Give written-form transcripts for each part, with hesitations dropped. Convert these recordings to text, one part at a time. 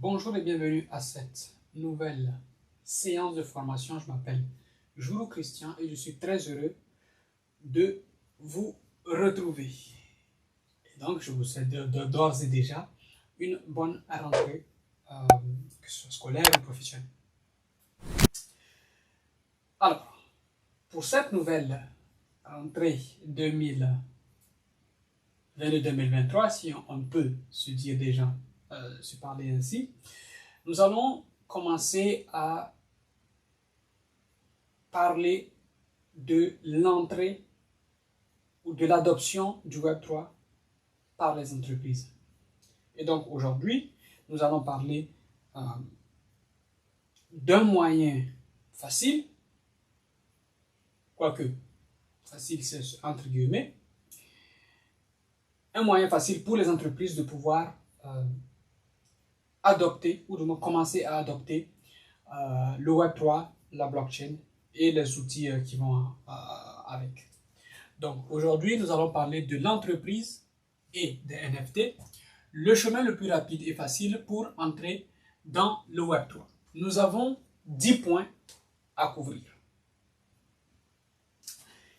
Bonjour et bienvenue à cette nouvelle séance de formation. Je m'appelle Jouro Christian et je suis très heureux de vous retrouver. Et donc, je vous souhaite d'ores et déjà une bonne rentrée, que ce soit scolaire ou professionnelle. Alors, pour cette nouvelle rentrée 2022-2023, si on peut se dire déjà, se parler ainsi, nous allons commencer à parler de l'entrée ou de l'adoption du Web3 par les entreprises. Et donc aujourd'hui, nous allons parler d'un moyen facile, quoique facile c'est entre guillemets, un moyen facile pour les entreprises de pouvoir adopter ou de commencer à adopter le Web3, la blockchain et les outils qui vont avec. Donc aujourd'hui, nous allons parler de l'entreprise et des NFT, le chemin le plus rapide et facile pour entrer dans le Web3. Nous avons 10 points à couvrir.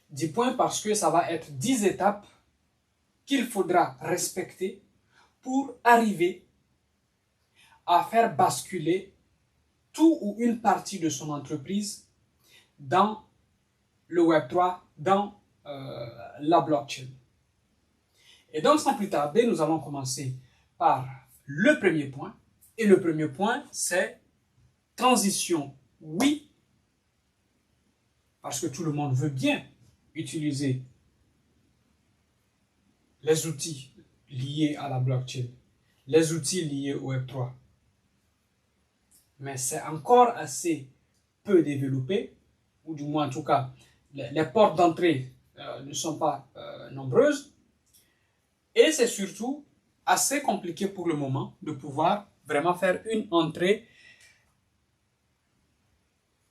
10 points parce que ça va être 10 étapes qu'il faudra respecter pour arriver à faire basculer tout ou une partie de son entreprise dans le Web3, dans la blockchain. Et donc, sans plus tarder, nous allons commencer par le premier point. Et le premier point, c'est transition. Oui, parce que tout le monde veut bien utiliser les outils liés à la blockchain, les outils liés au Web3. Mais c'est encore assez peu développé, ou du moins en tout cas, les portes d'entrée ne sont pas nombreuses. Et c'est surtout assez compliqué pour le moment de pouvoir vraiment faire une entrée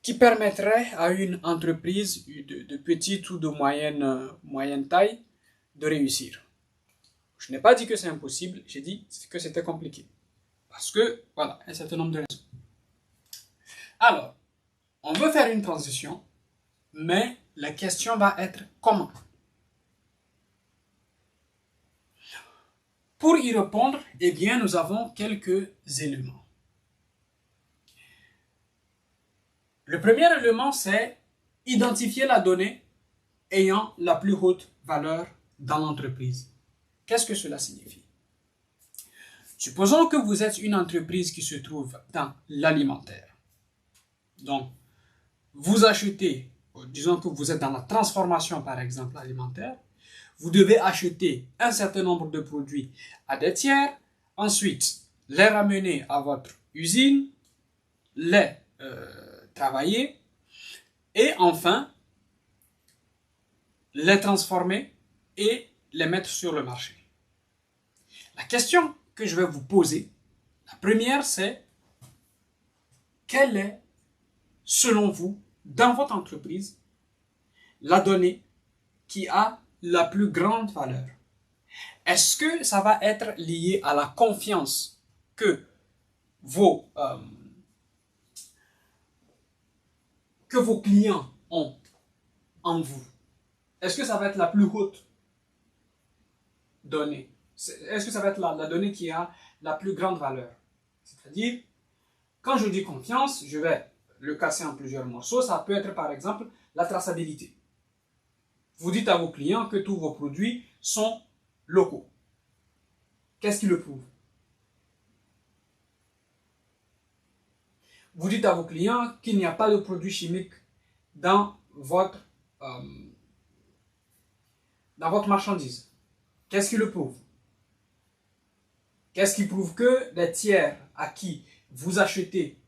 qui permettrait à une entreprise de petite ou de moyenne taille de réussir. Je n'ai pas dit que c'est impossible, j'ai dit que c'était compliqué. Parce que, voilà, un certain nombre de raisons. Alors, on veut faire une transition, mais la question va être comment? Pour y répondre, eh bien, nous avons quelques éléments. Le premier élément, c'est identifier la donnée ayant la plus haute valeur dans l'entreprise. Qu'est-ce que cela signifie? Supposons que vous êtes une entreprise qui se trouve dans l'alimentaire. Donc, vous achetez, disons que vous êtes dans la transformation, par exemple, alimentaire. Vous devez acheter un certain nombre de produits à des tiers, ensuite les ramener à votre usine, les travailler et enfin les transformer et les mettre sur le marché. La question que je vais vous poser, la première c'est quelle est, selon vous, dans votre entreprise, la donnée qui a la plus grande valeur? Est-ce que ça va être lié à la confiance que vos clients ont en vous? Est-ce que ça va être la plus haute donnée? Est-ce que ça va être la donnée qui a la plus grande valeur? C'est-à-dire, quand je dis confiance, je vais le casser en plusieurs morceaux. Ça peut être par exemple la traçabilité. Vous dites à vos clients que tous vos produits sont locaux. Qu'est-ce qui le prouve? Vous dites à vos clients qu'il n'y a pas de produits chimiques dans votre marchandise. Qu'est-ce qui le prouve? Qu'est-ce qui prouve que les tiers à qui vous achetez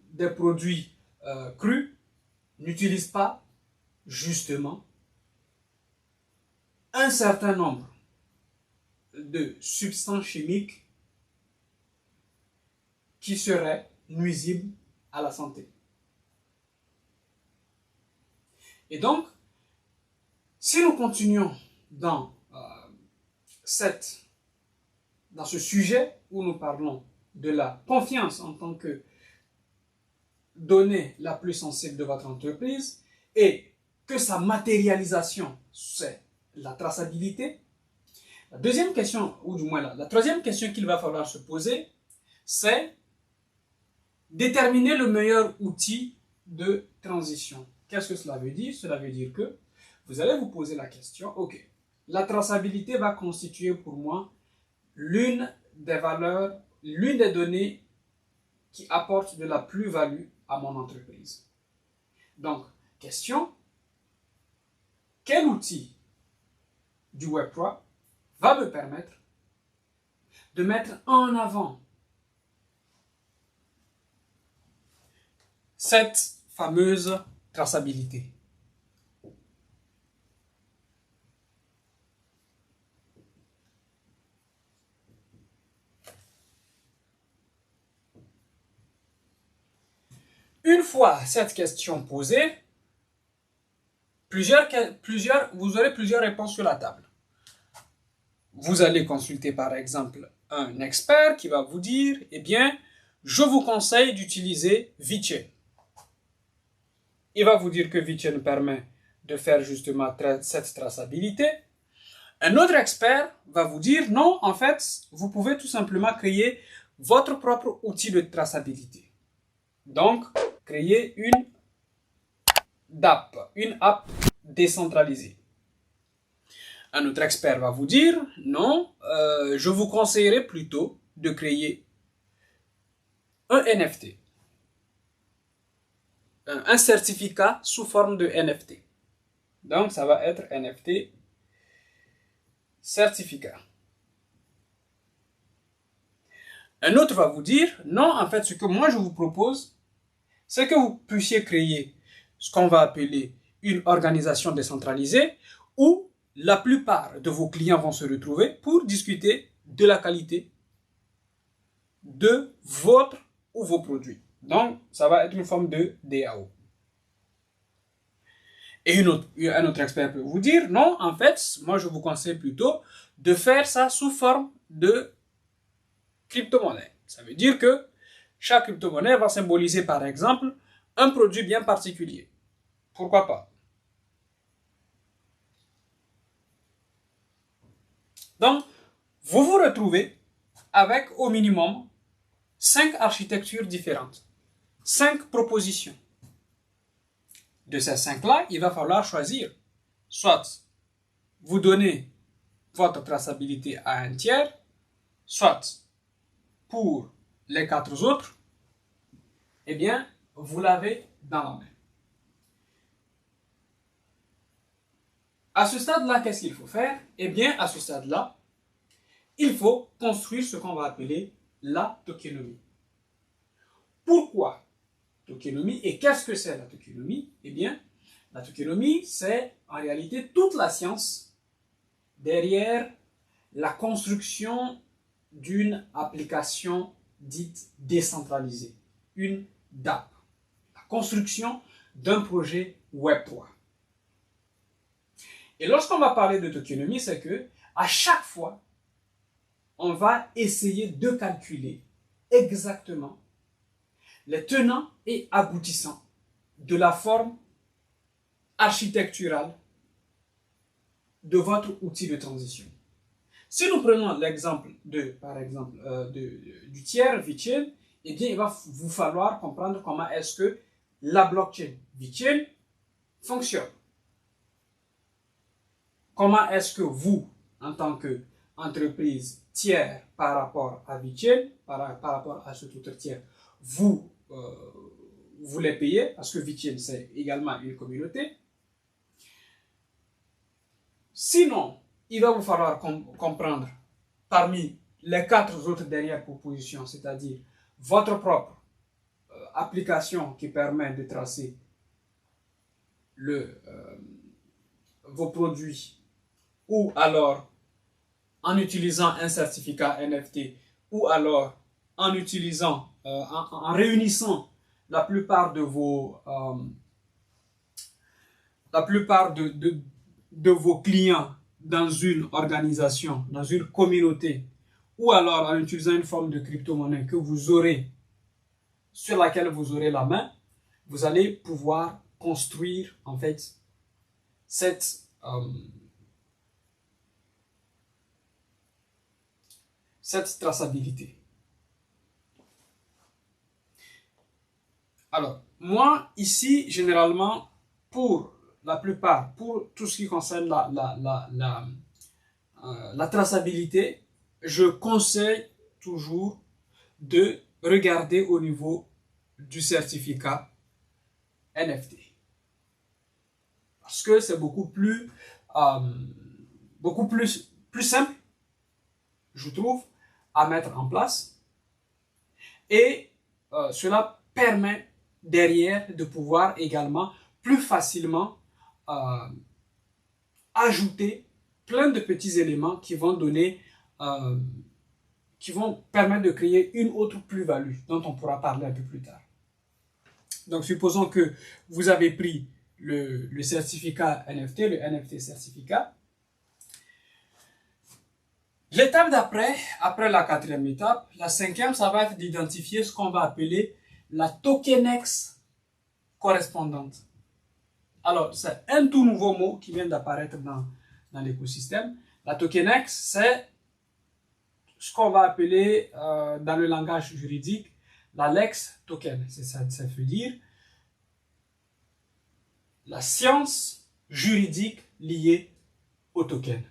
des produits crus n'utilisent pas justement un certain nombre de substances chimiques qui seraient nuisibles à la santé? Et donc, si nous continuons dans cette dans ce sujet où nous parlons de la confiance en tant que donnée la plus sensible de votre entreprise et que sa matérialisation, c'est la traçabilité. La deuxième question, ou du moins la troisième question qu'il va falloir se poser, c'est déterminer le meilleur outil de transition. Qu'est-ce que cela veut dire? Cela veut dire que vous allez vous poser la question, ok, la traçabilité va constituer pour moi l'une des valeurs, l'une des données qui apporte de la plus-value à mon entreprise. Donc, question, quel outil du Web3 va me permettre de mettre en avant cette fameuse traçabilité? Une fois cette question posée, vous aurez plusieurs réponses sur la table. Vous allez consulter par exemple un expert qui va vous dire, eh bien, je vous conseille d'utiliser VeChain. Il va vous dire que VeChain permet de faire justement cette traçabilité. Un autre expert va vous dire, non, en fait, vous pouvez tout simplement créer votre propre outil de traçabilité. Donc, créer une app décentralisée. Un autre expert va vous dire, non, je vous conseillerais plutôt de créer un NFT. Un certificat sous forme de NFT. Donc, ça va être NFT certificat. Un autre va vous dire, non, en fait, ce que moi je vous propose, c'est que vous puissiez créer ce qu'on va appeler une organisation décentralisée où la plupart de vos clients vont se retrouver pour discuter de la qualité de votre ou vos produits. Donc, ça va être une forme de DAO. Et un autre expert peut vous dire, non, en fait, moi je vous conseille plutôt de faire ça sous forme de crypto-monnaie. Ça veut dire que chaque crypto-monnaie va symboliser par exemple un produit bien particulier. Pourquoi pas? Donc, vous vous retrouvez avec au minimum 5 architectures différentes, 5 propositions. De ces 5-là, il va falloir choisir. Soit vous donnez votre traçabilité à un tiers, soit pour les 4 autres, eh bien, vous l'avez dans la main. À ce stade-là, qu'est-ce qu'il faut faire? Eh bien, à ce stade-là, il faut construire ce qu'on va appeler la tokenomie. Pourquoi tokenomie et qu'est-ce que c'est la tokenomie? Eh bien, la tokenomie, c'est en réalité toute la science derrière la construction d'une application dite décentralisée, une DApp, la construction d'un projet Web3. Et lorsqu'on va parler de tokenomie, c'est que à chaque fois, on va essayer de calculer exactement les tenants et aboutissants de la forme architecturale de votre outil de transition. Si nous prenons l'exemple du tiers VeChain, eh bien, il va vous falloir comprendre comment est-ce que la blockchain VeChain fonctionne. Comment est-ce que vous, en tant qu'entreprise tiers par rapport à VeChain, par rapport à cet autre tiers, vous les payez, parce que VeChain, c'est également une communauté. Sinon, il va vous falloir comprendre parmi les 4 autres dernières propositions, c'est-à-dire votre propre application qui permet de tracer vos produits, ou alors en utilisant un certificat NFT, ou alors en utilisant, en réunissant la plupart de vos vos clients dans une organisation, dans une communauté, ou alors en utilisant une forme de crypto-monnaie que vous aurez, sur laquelle vous aurez la main, vous allez pouvoir construire en fait cette traçabilité. Alors, moi, ici, généralement, pour la plupart, pour tout ce qui concerne la traçabilité, je conseille toujours de regarder au niveau du certificat NFT. Parce que c'est beaucoup plus simple, je trouve, à mettre en place. Et cela permet derrière de pouvoir également plus facilement ajouter plein de petits éléments qui vont donner, qui vont permettre de créer une autre plus-value dont on pourra parler un peu plus tard. Donc, supposons que vous avez pris le certificat NFT, le NFT certificat. L'étape d'après, après la quatrième étape, la cinquième, ça va être d'identifier ce qu'on va appeler la tokenex correspondante. Alors, c'est un tout nouveau mot qui vient d'apparaître dans l'écosystème. La tokenex, c'est ce qu'on va appeler dans le langage juridique la lex token. Ça veut dire la science juridique liée au token.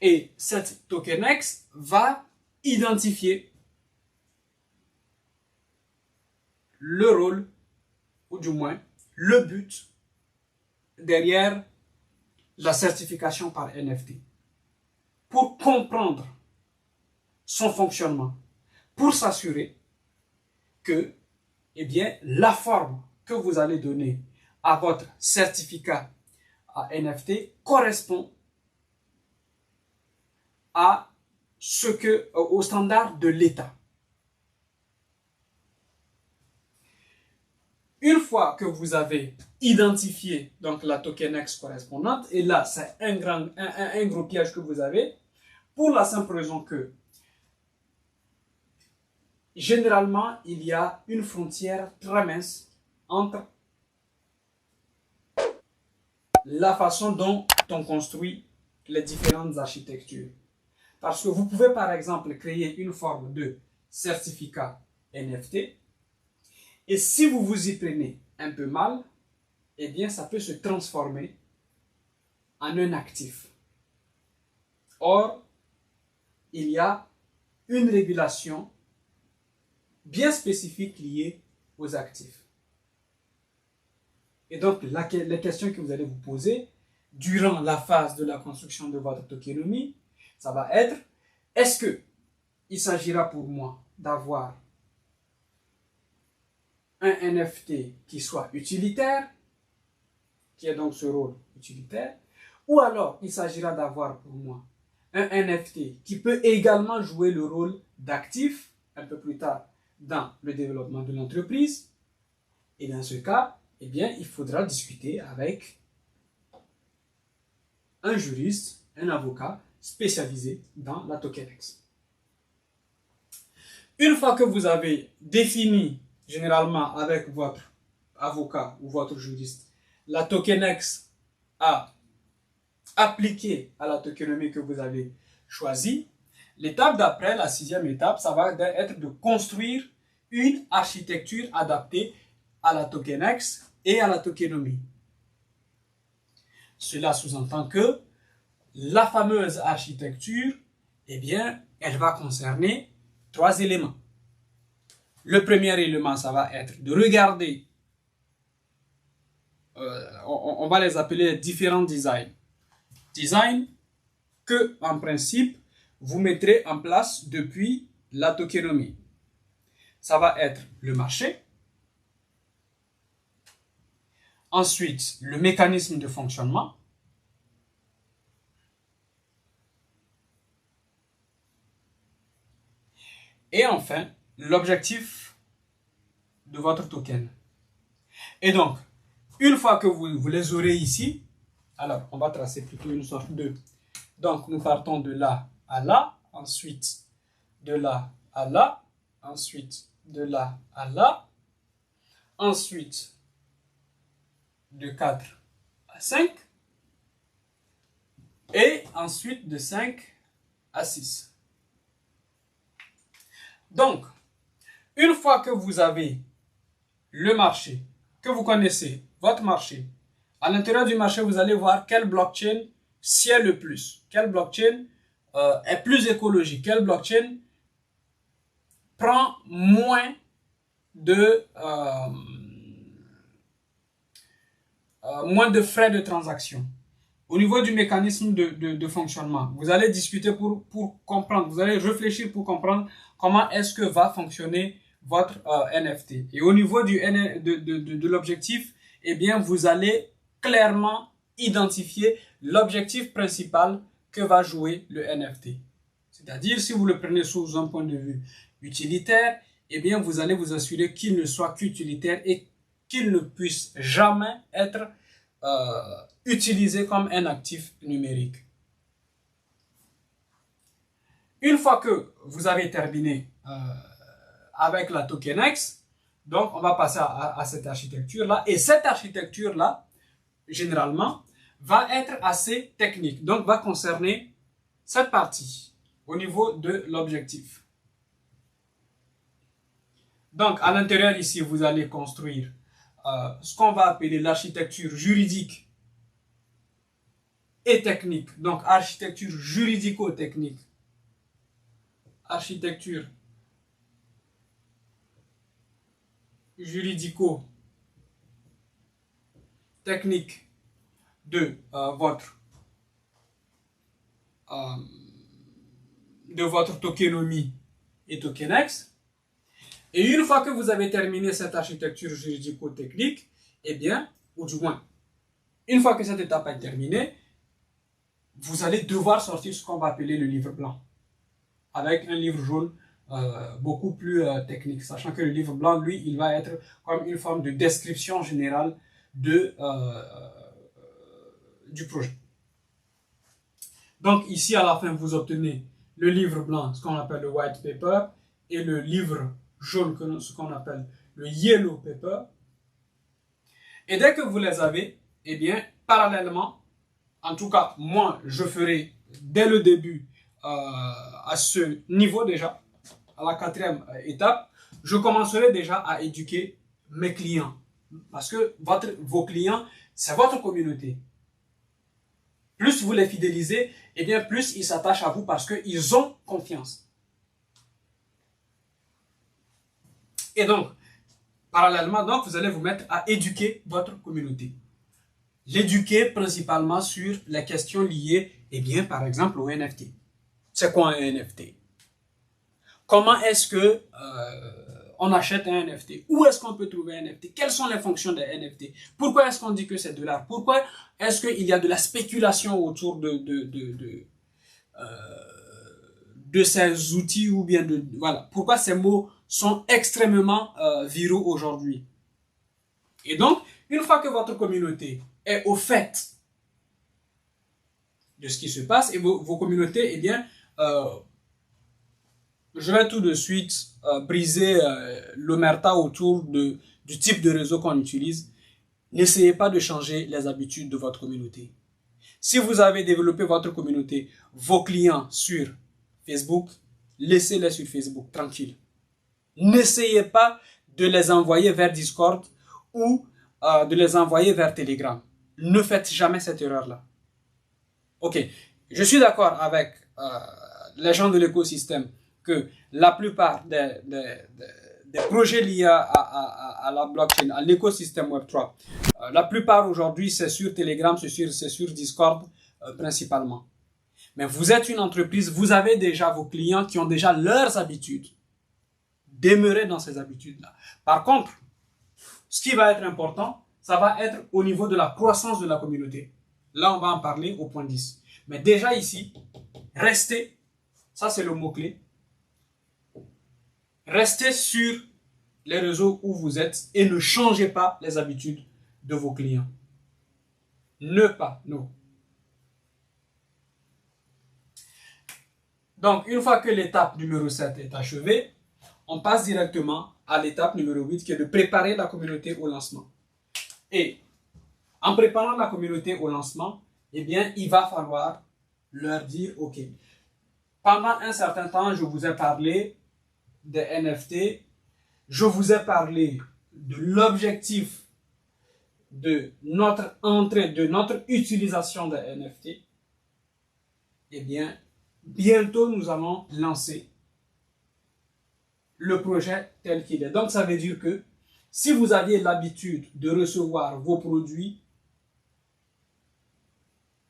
Et cette tokenex va identifier le rôle, ou du moins le but derrière la certification par NFT. Pour comprendre son fonctionnement, pour s'assurer que, eh bien, la forme que vous allez donner à votre certificat à NFT correspond au standard de l'État. Une fois que vous avez identifié donc la tokenex correspondante, et là c'est un gros piège que vous avez, pour la simple raison que généralement il y a une frontière très mince entre la façon dont on construit les différentes architectures. Parce que vous pouvez par exemple créer une forme de certificat NFT, et si vous vous y prenez un peu mal, eh bien ça peut se transformer en un actif. Or, il y a une régulation bien spécifique liée aux actifs. Et donc, les questions que vous allez vous poser durant la phase de la construction de votre tokenomie, ça va être, est-ce qu'il s'agira pour moi d'avoir un NFT qui soit utilitaire, qui est donc ce rôle utilitaire, ou alors il s'agira d'avoir pour moi un NFT qui peut également jouer le rôle d'actif un peu plus tard dans le développement de l'entreprise. Et dans ce cas, eh bien, il faudra discuter avec un juriste, un avocat spécialisé dans la tokenex. Une fois que vous avez défini, généralement avec votre avocat ou votre juriste, la tokenex à appliquer à la tokenomie que vous avez choisie, l'étape d'après, la sixième étape, ça va être de construire une architecture adaptée à la tokenex et à la tokenomie. Cela sous-entend que la fameuse architecture, eh bien, elle va concerner 3 éléments. Le premier élément, ça va être de regarder, on va les appeler différents designs. Design que, en principe, vous mettrez en place depuis la tokenomie. Ça va être le marché. Ensuite, le mécanisme de fonctionnement. Et enfin, l'objectif de votre token. Et donc, une fois que vous les aurez ici, alors on va tracer plutôt une sorte de... Donc, nous partons de là à là, ensuite de là à là, ensuite de là à là, ensuite de 4 à 5, et ensuite de 5 à 6. Donc, une fois que vous avez le marché, que vous connaissez votre marché, à l'intérieur du marché, vous allez voir quelle blockchain sied le plus, quelle blockchain est plus écologique, quelle blockchain prend moins de frais de transaction. Au niveau du mécanisme de fonctionnement, vous allez discuter pour comprendre, vous allez réfléchir pour comprendre comment est-ce que va fonctionner votre NFT. Et au niveau de l'objectif, eh bien, vous allez clairement identifier l'objectif principal que va jouer le NFT. C'est-à-dire, si vous le prenez sous un point de vue utilitaire, eh bien, vous allez vous assurer qu'il ne soit qu'utilitaire et qu'il ne puisse jamais être utilisé comme un actif numérique. Une fois que vous avez terminé avec la TokenX, donc on va passer à cette architecture-là. Et cette architecture-là, généralement, va être assez technique. Donc, va concerner cette partie au niveau de l'objectif. Donc, à l'intérieur ici, vous allez construire ce qu'on va appeler l'architecture juridique et technique. Donc, architecture juridico-technique. Architecture juridico-technique de votre tokenomie et TokenX. Et une fois que vous avez terminé cette architecture juridico-technique, eh bien, ou du moins, une fois que cette étape est terminée, vous allez devoir sortir ce qu'on va appeler le livre blanc, avec un livre jaune beaucoup plus technique, sachant que le livre blanc, lui, il va être comme une forme de description générale du projet. Donc ici, à la fin, vous obtenez le livre blanc, ce qu'on appelle le white paper, et le livre jaune, ce qu'on appelle le yellow paper. Et dès que vous les avez, eh bien, parallèlement, en tout cas, moi, je ferai dès le début, à ce niveau déjà, à la 4e étape, je commencerai déjà à éduquer mes clients. Parce que vos clients, c'est votre communauté. Plus vous les fidélisez, eh bien, plus ils s'attachent à vous parce qu'ils ont confiance. Et donc, parallèlement, donc, vous allez vous mettre à éduquer votre communauté. L'éduquer principalement sur les questions liées, eh bien, par exemple, au NFT. C'est quoi un NFT? Comment est-ce que on achète un NFT? Où est-ce qu'on peut trouver un NFT? Quelles sont les fonctions des NFT? Pourquoi est-ce qu'on dit que c'est de l'art? Pourquoi est-ce qu'il y a de la spéculation autour de ces outils ou bien voilà. Pourquoi ces mots sont extrêmement viraux aujourd'hui? Et donc, une fois que votre communauté est au fait de ce qui se passe et vos communautés, eh bien, je vais tout de suite briser l'omerta autour du type de réseau qu'on utilise. N'essayez pas de changer les habitudes de votre communauté. Si vous avez développé votre communauté, vos clients sur Facebook, laissez-les sur Facebook, tranquille. N'essayez pas de les envoyer vers Discord ou de les envoyer vers Telegram. Ne faites jamais cette erreur-là. Ok, je suis d'accord avec les gens de l'écosystème que la plupart des projets liés à la blockchain, à l'écosystème Web3, la plupart aujourd'hui, c'est sur Telegram, c'est sur Discord principalement. Mais vous êtes une entreprise, vous avez déjà vos clients qui ont déjà leurs habitudes. Demeurez dans ces habitudes-là. Par contre, ce qui va être important, ça va être au niveau de la croissance de la communauté. Là, on va en parler au point 10. Mais déjà ici, restez, ça c'est le mot-clé, restez sur les réseaux où vous êtes et ne changez pas les habitudes de vos clients. Non. Donc, une fois que l'étape numéro 7 est achevée, on passe directement à l'étape numéro 8 qui est de préparer la communauté au lancement. Et en préparant la communauté au lancement, eh bien, il va falloir leur dire, OK, pendant un certain temps, je vous ai parlé des NFT, je vous ai parlé de l'objectif de notre entrée, de notre utilisation des NFT. Eh bien, bientôt, nous allons lancer le projet tel qu'il est. Donc, ça veut dire que si vous aviez l'habitude de recevoir vos produits,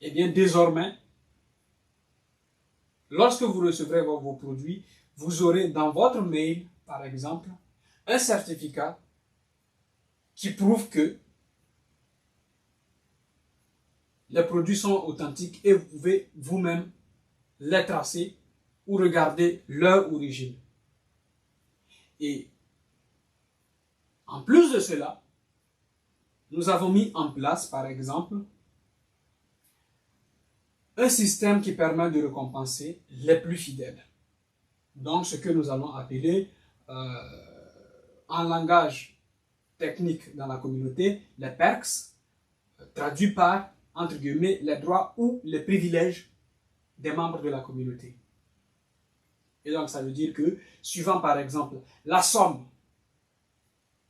eh bien, désormais, lorsque vous recevrez vos produits, vous aurez dans votre mail, par exemple, un certificat qui prouve que les produits sont authentiques et vous pouvez vous-même les tracer ou regarder leur origine. Et en plus de cela, nous avons mis en place, par exemple, un système qui permet de récompenser les plus fidèles. Donc, ce que nous allons appeler en langage technique dans la communauté, les perks, traduit par, entre guillemets, les droits ou les privilèges des membres de la communauté. Et donc, ça veut dire que, suivant par exemple la somme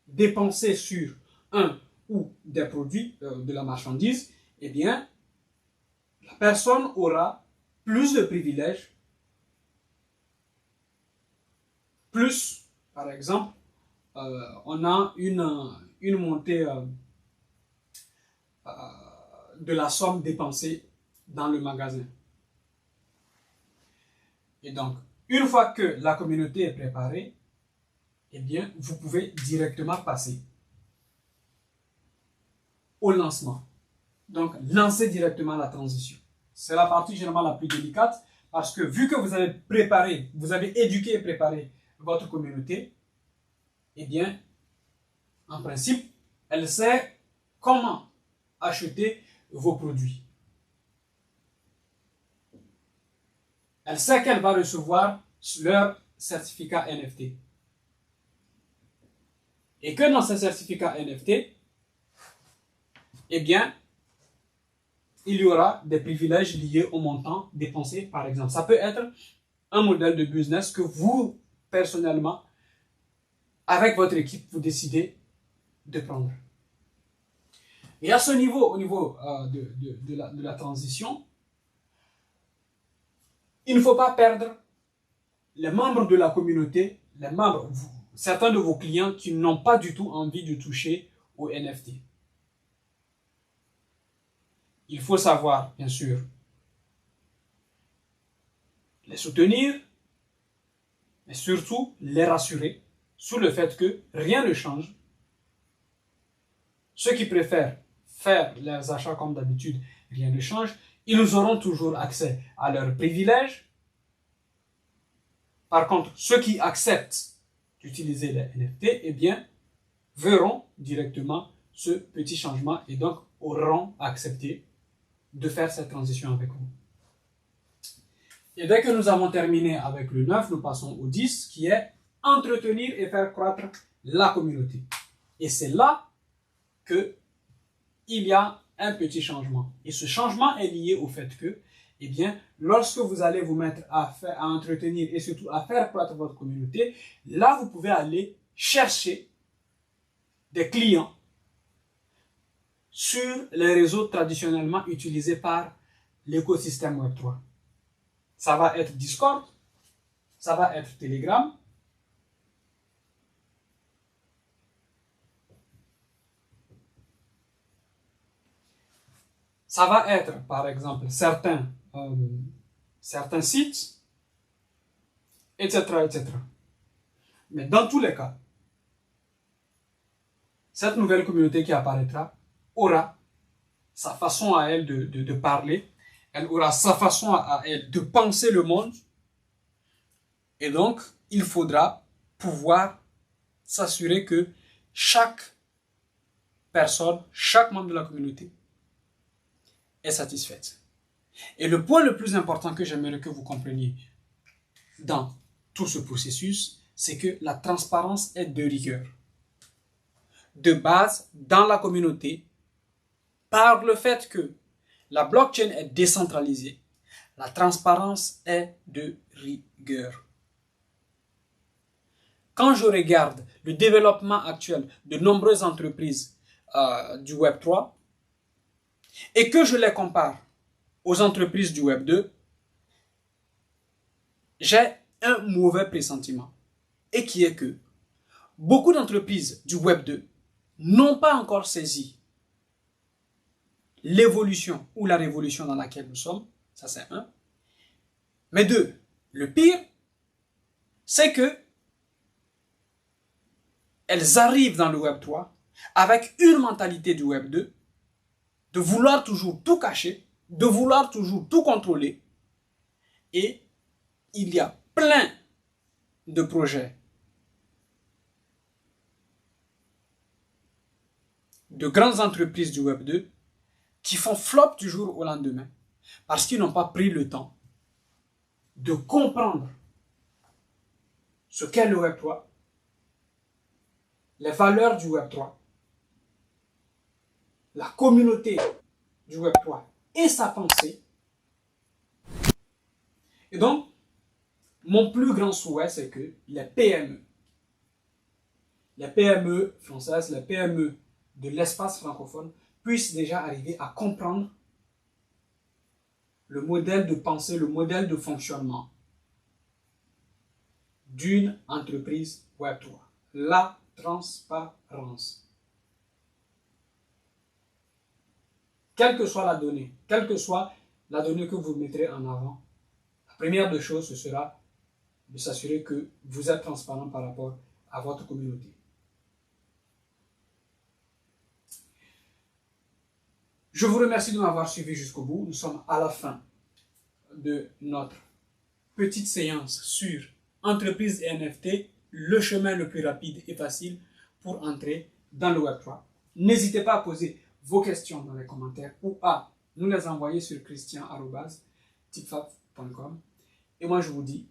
dépensée sur un ou des produits de la marchandise, eh bien, la personne aura plus de privilèges, plus, par exemple, on a une montée de la somme dépensée dans le magasin. Et donc, une fois que la communauté est préparée, eh bien, vous pouvez directement passer au lancement. Donc, lancez directement la transition. C'est la partie généralement la plus délicate parce que vu que vous avez préparé, vous avez éduqué et préparé votre communauté, eh bien, en principe, elle sait comment acheter vos produits. Elle sait qu'elle va recevoir leur certificat NFT. Et que dans ce certificat NFT, eh bien, il y aura des privilèges liés au montant dépensé, par exemple. Ça peut être un modèle de business que vous, personnellement, avec votre équipe, vous décidez de prendre. Et à ce niveau, au niveau de la transition, il ne faut pas perdre les membres de la communauté, les membres, certains de vos clients qui n'ont pas du tout envie de toucher aux NFT. Il faut savoir, bien sûr, les soutenir, mais surtout les rassurer sur le fait que rien ne change. Ceux qui préfèrent faire leurs achats comme d'habitude, rien ne change. Ils auront toujours accès à leurs privilèges. Par contre, ceux qui acceptent d'utiliser les NFT, eh bien, verront directement ce petit changement et donc auront accepté de faire cette transition avec vous. Et dès que nous avons terminé avec le 9, nous passons au 10, qui est entretenir et faire croître la communauté. Et c'est là qu'il y a un petit changement. Et ce changement est lié au fait que, eh bien, lorsque vous allez vous mettre à entretenir et surtout à faire croître votre communauté, là, vous pouvez aller chercher des clients sur les réseaux traditionnellement utilisés par l'écosystème Web3. Ça va être Discord, ça va être Telegram, ça va être, par exemple, certains sites, etc., etc. Mais dans tous les cas, cette nouvelle communauté qui apparaîtra aura sa façon à elle de parler, elle aura sa façon à elle de penser le monde, et donc il faudra pouvoir s'assurer que chaque personne, chaque membre de la communauté est satisfaite. Et le point le plus important que j'aimerais que vous compreniez dans tout ce processus, c'est que la transparence est de rigueur. De base, dans la communauté, par le fait que la blockchain est décentralisée, la transparence est de rigueur. Quand je regarde le développement actuel de nombreuses entreprises du Web 3 et que je les compare aux entreprises du Web 2, j'ai un mauvais pressentiment. Et qui est que beaucoup d'entreprises du Web 2 n'ont pas encore saisi l'évolution ou la révolution dans laquelle nous sommes. Ça, c'est un. Mais deux, le pire, c'est que elles arrivent dans le Web 3 avec une mentalité du Web 2 de vouloir toujours tout cacher, de vouloir toujours tout contrôler. Et il y a plein de projets de grandes entreprises du Web 2 qui font flop du jour au lendemain parce qu'ils n'ont pas pris le temps de comprendre ce qu'est le Web 3, les valeurs du Web 3, la communauté du Web 3 et sa pensée. Et donc, mon plus grand souhait, c'est que les PME françaises, les PME de l'espace francophone puissent déjà arriver à comprendre le modèle de pensée, le modèle de fonctionnement d'une entreprise Web 3. La transparence. Quelle que soit la donnée, quelle que soit la donnée que vous mettrez en avant, la première des choses, ce sera de s'assurer que vous êtes transparent par rapport à votre communauté. Je vous remercie de m'avoir suivi jusqu'au bout. Nous sommes à la fin de notre petite séance sur entreprise et NFT, le chemin le plus rapide et facile pour entrer dans le Web3. N'hésitez pas à poser vos questions dans les commentaires ou à nous les envoyer sur christian@tipfab.com. Et moi, je vous dis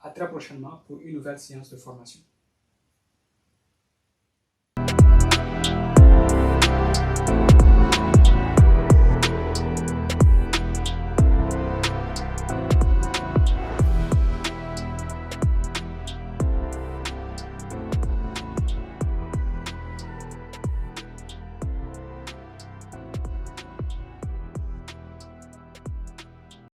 à très prochainement pour une nouvelle séance de formation.